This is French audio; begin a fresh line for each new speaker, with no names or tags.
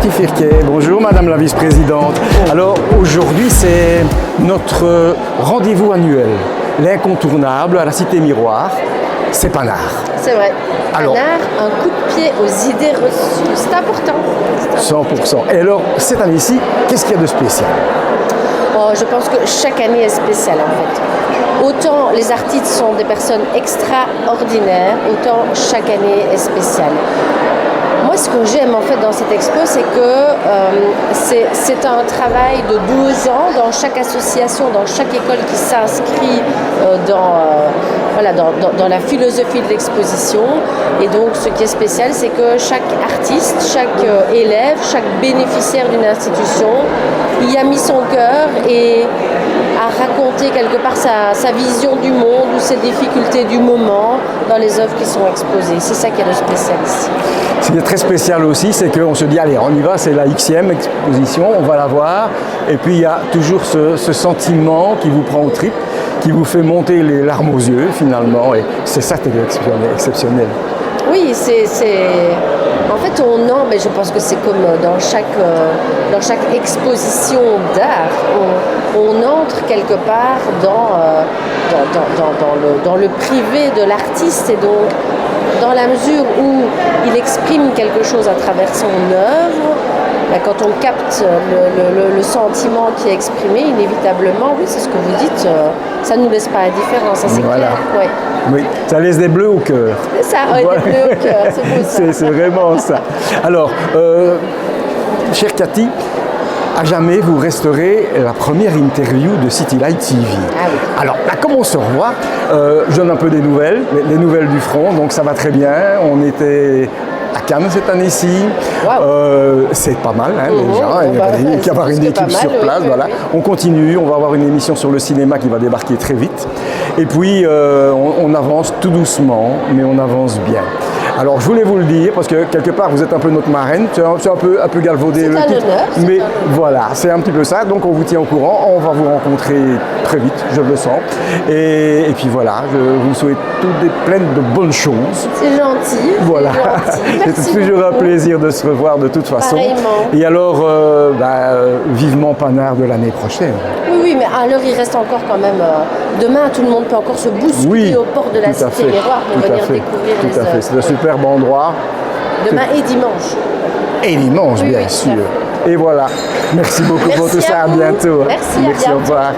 Cathy Firquet. Bonjour Madame la Vice-Présidente. Alors aujourd'hui c'est notre rendez-vous annuel, l'incontournable à la Cité Miroir, c'est Panard.
C'est vrai.
Alors,
Panard, un coup de pied aux idées reçues, c'est important.
100%. Et alors cette année-ci, qu'est-ce qu'il y a de spécial?
Oh, je pense que chaque année est spéciale en fait. Autant les artistes sont des personnes extraordinaires, autant chaque année est spéciale. Moi, ce que j'aime en fait dans cette expo, c'est que c'est un travail de 12 ans dans chaque association, dans chaque école qui s'inscrit dans la philosophie de l'exposition. Et donc, ce qui est spécial, c'est que chaque artiste, chaque élève, chaque bénéficiaire d'une institution y a mis son cœur et a raconté quelque part sa vision du monde ou ses difficultés du moment dans les œuvres qui sont exposées. C'est ça qui est le spécial ici.
Ce qui est très spécial aussi, c'est qu'on se dit, allez, on y va, c'est la Xème exposition, on va la voir. Et puis il y a toujours ce sentiment qui vous prend au trip, qui vous fait monter les larmes aux yeux finalement. Et c'est ça qui est exceptionnel.
Oui, en fait, mais je pense que c'est comme dans chaque exposition d'art, on entre quelque part dans le privé de l'artiste et donc dans la mesure où il exprime quelque chose à travers son œuvre, quand on capte le sentiment qui est exprimé, inévitablement, oui, c'est ce que vous dites, ça ne nous laisse pas indifférents, ça c'est
voilà.
clair. Ouais.
Oui, ça laisse des bleus au cœur.
C'est ça, ouais, voilà. Des bleus au cœur, c'est beau ça.
C'est vraiment ça. Alors, chère Cathy, à jamais vous resterez la première interview de City Light TV.
Ah oui.
Alors là, comme on se revoit, je donne un peu des nouvelles, les nouvelles du front, donc ça va très bien. On était à Cannes cette année-ci. Wow. C'est pas mal déjà, il y a avoir une équipe sur place. Oui, voilà. Oui. On continue, on va avoir une émission sur le cinéma qui va débarquer très vite. Et puis on avance tout doucement, mais on avance bien. Alors je voulais vous le dire parce que quelque part vous êtes un peu notre marraine, c'est un peu galvaudé le titre, mais voilà, c'est un petit peu ça, donc on vous tient au courant, on va vous rencontrer très vite, je le sens, et puis voilà, je vous souhaite pleines de bonnes choses.
C'est gentil.
Voilà, c'est toujours un plaisir de se revoir de toute façon.
Pareillement.
Et alors, vivement Panard de l'année prochaine.
Oui, mais alors il reste encore quand même, demain tout le monde peut encore se bousculer au port de la Cité Miroir pour venir découvrir les œuvres.
C'est un superbe endroit.
Demain et dimanche.
Et dimanche, bien sûr. Et voilà. Merci beaucoup pour tout ça. À bientôt.
Merci, à bientôt.
Au revoir.